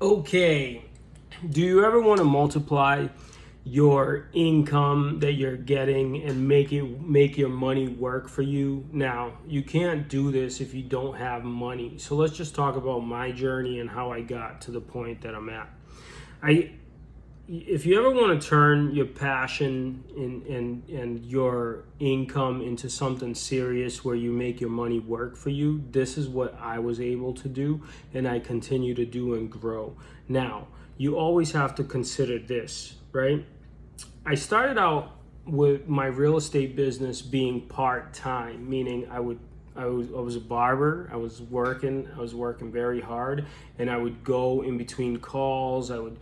Okay, do you ever want to multiply your income that you're getting and make your money work for you? Now, you can't do this if you don't have money. So let's just talk about my journey and how I got to the point that I'm at. I If you ever want to turn your passion and your income into something serious where you make your money work for you, this is what I was able to do and I continue to do and grow. Now, you always have to consider this, right? I started out with my real estate business being part-time, meaning I was a barber. I was working very hard, and I would go in between calls. I would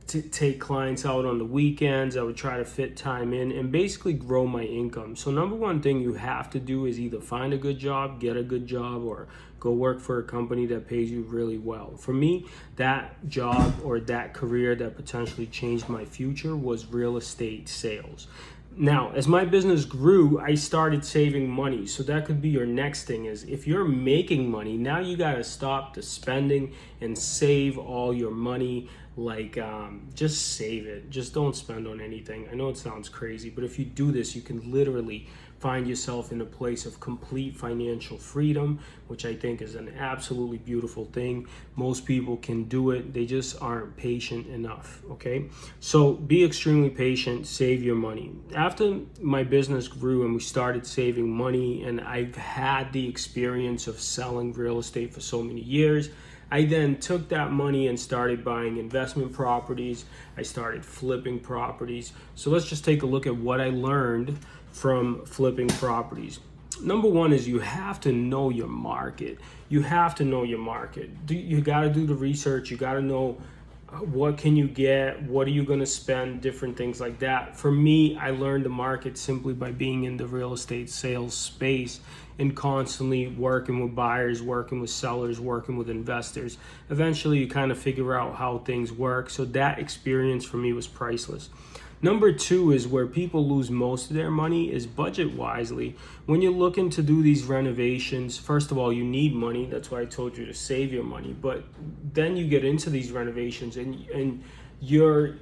take clients out on the weekends. I would try to fit time in and basically grow my income. So number one thing you have to do is either find a good job, get a good job, or go work for a company that pays you really well. For me, that job or that career that potentially changed my future was real estate sales. Now, as my business grew, I started saving money. So that could be your next thing is if you're making money, now you got to stop the spending and save all your money. Just save it. Just don't spend on anything. I know it sounds crazy, but if you do this, you can literally find yourself in a place of complete financial freedom, which I think is an absolutely beautiful thing. Most people can do it. They just aren't patient enough, okay? So be extremely patient, save your money. After my business grew and we started saving money and I've had the experience of selling real estate for so many years, I then took that money and started buying investment properties. I started flipping properties. So let's just take a look at what I learned from flipping properties. Number one is you have to know your market. You have to know your market. You got to do the research. You got to know what can you get, what are you going to spend, different things like that. For me, I learned the market simply by being in the real estate sales space and constantly working with buyers, working with sellers, working with investors. Eventually, you kind of figure out how things work. So that experience for me was priceless. Number two is where people lose most of their money is budget wisely. When you're looking to do these renovations, first of all, you need money. That's why I told you to save your money. But then you get into these renovations and you're,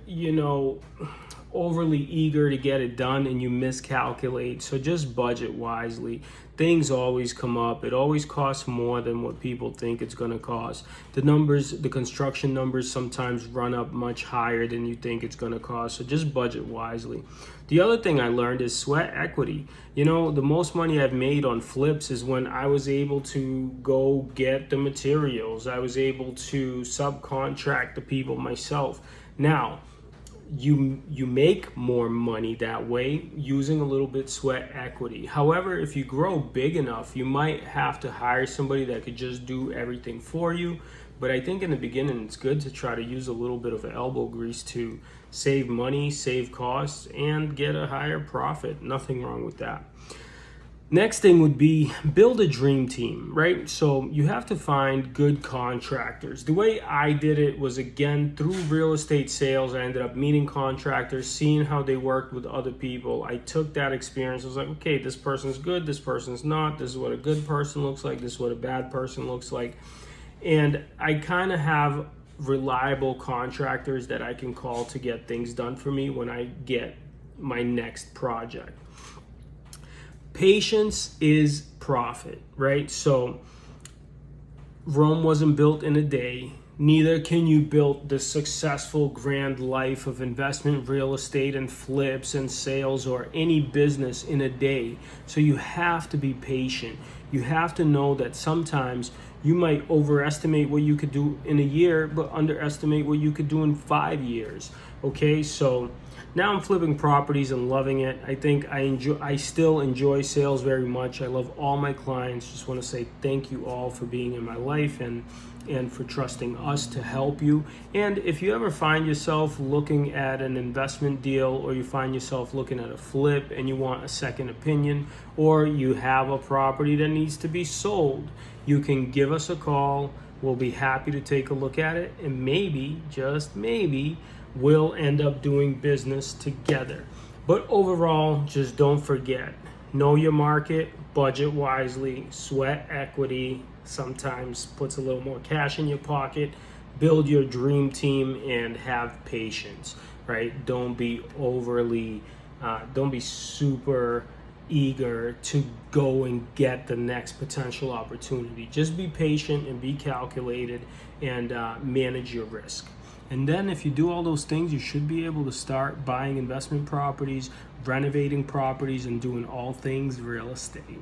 overly eager to get it done and you miscalculate. So just budget wisely. Things always come up. It always costs more than what people think it's going to cost. The construction numbers sometimes run up much higher than you think it's going to cost. So just budget wisely. The other thing I learned is sweat equity. The most money I've made on flips is when I was able to go get the materials. I was able to subcontract the people myself. Now, you make more money that way using a little bit sweat equity. However, if you grow big enough, you might have to hire somebody that could just do everything for you. But I think in the beginning, it's good to try to use a little bit of elbow grease to save money, save costs, and get a higher profit. Nothing wrong with that. Next thing would be build a dream team, right? So you have to find good contractors. The way I did it was, again, through real estate sales. I ended up meeting contractors, seeing how they worked with other people. I took that experience. I was like, okay, this person's good, this person's not. This is what a good person looks like. This is what a bad person looks like. And I kind of have reliable contractors that I can call to get things done for me when I get my next project. Patience is profit, right? So Rome wasn't built in a day. Neither can you build the successful grand life of investment, real estate, and flips and sales or any business in a day. So you have to be patient. You have to know that sometimes you might overestimate what you could do in a year, but underestimate what you could do in 5 years. Okay, so now I'm flipping properties and loving it. I think I still enjoy sales very much. I love all my clients. Just want to say thank you all for being in my life and for trusting us to help you. And if you ever find yourself looking at an investment deal, or you find yourself looking at a flip and you want a second opinion, or you have a property that needs to be sold, you can give us a call. We'll be happy to take a look at it, and maybe, just maybe, we'll end up doing business together. But overall, just don't forget, know your market, budget wisely, sweat equity, sometimes puts a little more cash in your pocket. build your dream team and have patience, right? Don't be don't be super eager to go and get the next potential opportunity. Just be patient and be calculated and manage your risk. And then if you do all those things, you should be able to start buying investment properties, renovating properties, and doing all things real estate.